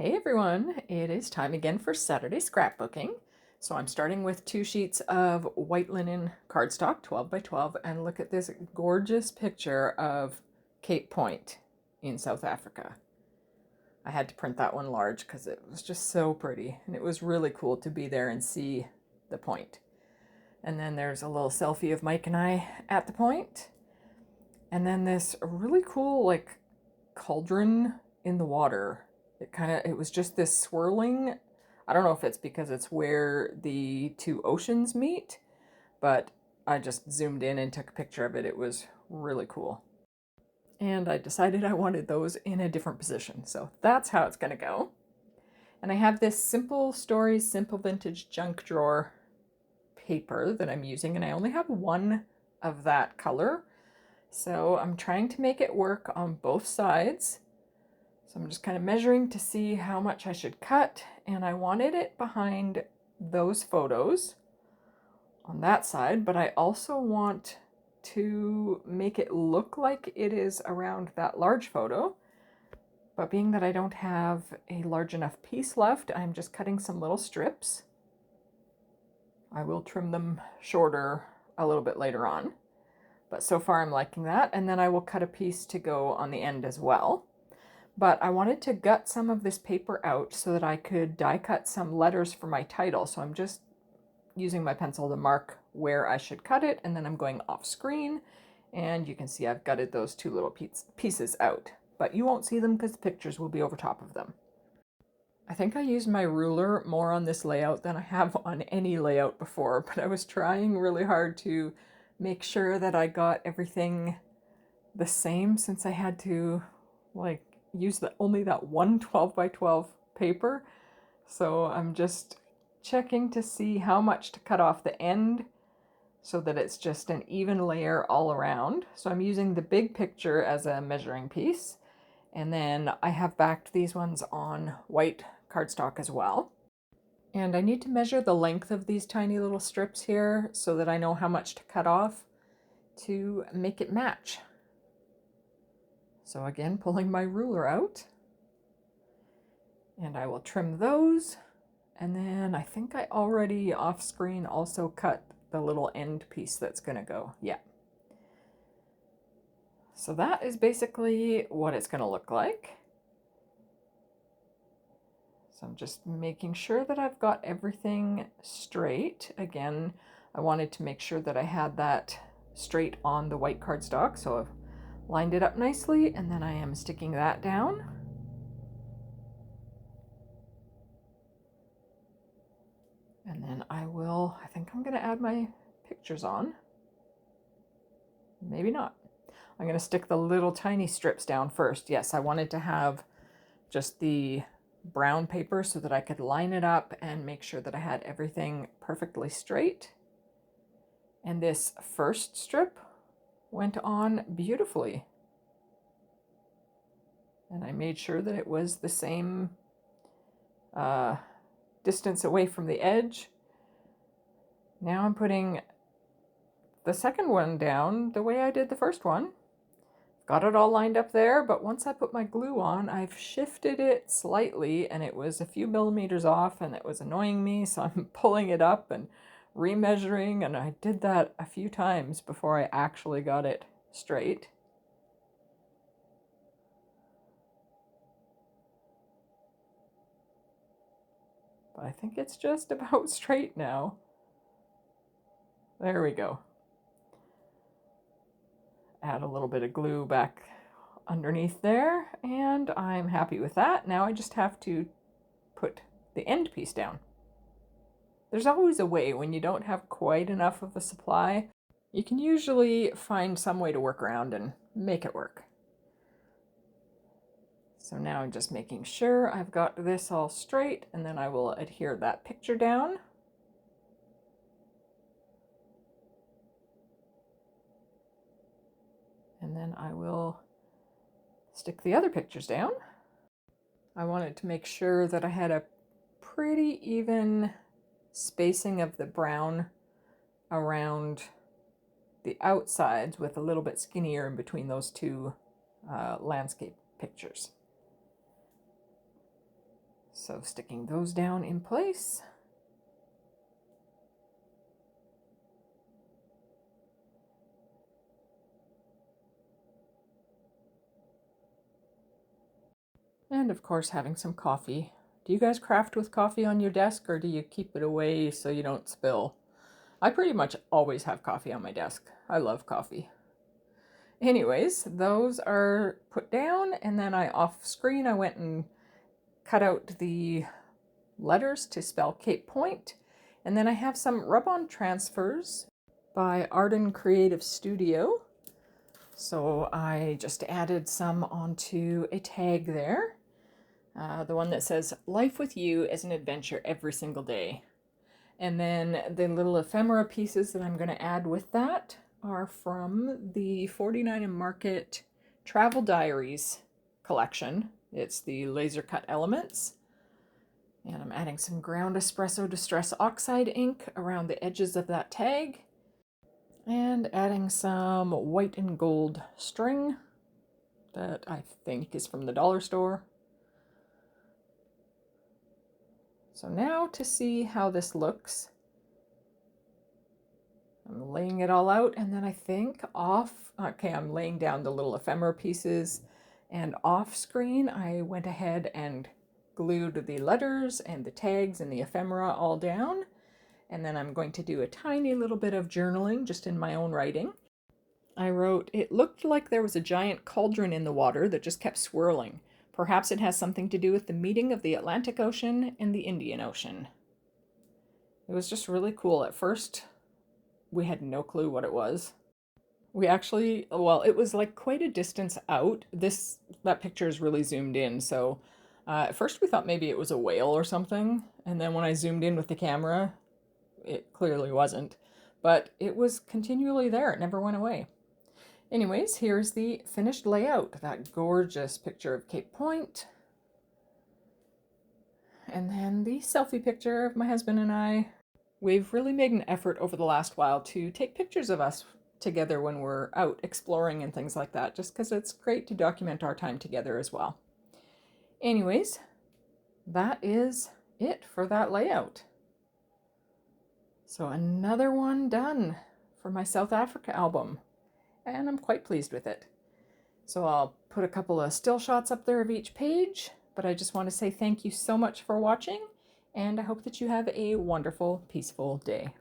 Hey everyone, it is time again for Saturday scrapbooking. So I'm starting with 2 sheets of white linen cardstock, 12 by 12, and look at this gorgeous picture of Cape Point in South Africa. I had to print that one large because it was just so pretty, and it was really cool to be there and see the point. And then there's a little selfie of Mike and I at the point. And then this really cool like cauldron in the water. It was just this swirling. I don't know if it's because it's where the two oceans meet, but I just zoomed in and took a picture of it. It was really cool. And I decided I wanted those in a different position. So that's how it's going to go. And I have this Simple Stories, Simple Vintage Junk Drawer paper that I'm using, and I only have one of that color. So I'm trying to make it work on both sides. So I'm just kind of measuring to see how much I should cut, and I wanted it behind those photos on that side, but I also want to make it look like it is around that large photo. But being that I don't have a large enough piece left, I'm just cutting some little strips. I will trim them shorter a little bit later on, but so far I'm liking that. And then I will cut a piece to go on the end as well. But I wanted to gut some of this paper out so that I could die cut some letters for my title. So I'm just using my pencil to mark where I should cut it, and then I'm going off screen, and you can see I've gutted those two little pieces out. But you won't see them because the pictures will be over top of them. I think I used my ruler more on this layout than I have on any layout before, but I was trying really hard to make sure that I got everything the same, since I had to like use only that one 12 by 12 paper. So I'm just checking to see how much to cut off the end so that it's just an even layer all around. So I'm using the big picture as a measuring piece, and then I have backed these ones on white cardstock as well. And I need to measure the length of these tiny little strips here so that I know how much to cut off to make it match. So again, pulling my ruler out, and I will trim those. And then I think I already off screen also cut the little end piece that's gonna go. Yeah. So that is basically what it's gonna look like. So I'm just making sure that I've got everything straight. Again, I wanted to make sure that I had that straight on the white cardstock, so I've lined it up nicely, and then I am sticking that down. And then I think I'm gonna add my pictures on. Maybe not. I'm gonna stick the little tiny strips down first. Yes, I wanted to have just the brown paper so that I could line it up and make sure that I had everything perfectly straight. And this first strip went on beautifully. And I made sure that it was the same distance away from the edge. Now I'm putting the second one down the way I did the first one. Got it all lined up there, but once I put my glue on, I've shifted it slightly, and it was a few millimeters off, and it was annoying me, so I'm pulling it up and remeasuring, and I did that a few times before I actually got it straight. But I think it's just about straight now. There we go. Add a little bit of glue back underneath there, and I'm happy with that. Now I just have to put the end piece down. There's always a way when you don't have quite enough of a supply. You can usually find some way to work around and make it work. So now I'm just making sure I've got this all straight, and then I will adhere that picture down. And then I will stick the other pictures down. I wanted to make sure that I had a pretty even spacing of the brown around the outsides, with a little bit skinnier in between those two landscape pictures. So sticking those down in place. And of course, having some coffee. Do you guys craft with coffee on your desk, or do you keep it away so you don't spill? I pretty much always have coffee on my desk. I love coffee. Anyways, those are put down, and then off screen I went and cut out the letters to spell Cape Point. And then I have some rub-on transfers by Arden Creative Studio. So I just added some onto a tag there. The one that says, "Life with you is an adventure every single day." And then the little ephemera pieces that I'm going to add with that are from the 49 and Market Travel Diaries collection. It's the laser cut elements. And I'm adding some ground espresso distress oxide ink around the edges of that tag. And adding some white and gold string that I think is from the dollar store. So now to see how this looks, I'm laying it all out, and then I think I'm laying down the little ephemera pieces, and off screen I went ahead and glued the letters and the tags and the ephemera all down. And then I'm going to do a tiny little bit of journaling just in my own writing. I wrote, "It looked like there was a giant cauldron in the water that just kept swirling. Perhaps it has something to do with the meeting of the Atlantic Ocean and the Indian Ocean." It was just really cool. At first, we had no clue what it was. We actually, well, it was like quite a distance out. That picture is really zoomed in, so at first we thought maybe it was a whale or something, and then when I zoomed in with the camera, it clearly wasn't. But it was continually there. It never went away. Anyways, here's the finished layout. That gorgeous picture of Cape Point. And then the selfie picture of my husband and I. We've really made an effort over the last while to take pictures of us together when we're out exploring and things like that, just because it's great to document our time together as well. Anyways, that is it for that layout. So another one done for my South Africa album, and I'm quite pleased with it. So I'll put a couple of still shots up there of each page, but I just want to say thank you so much for watching, and I hope that you have a wonderful, peaceful day.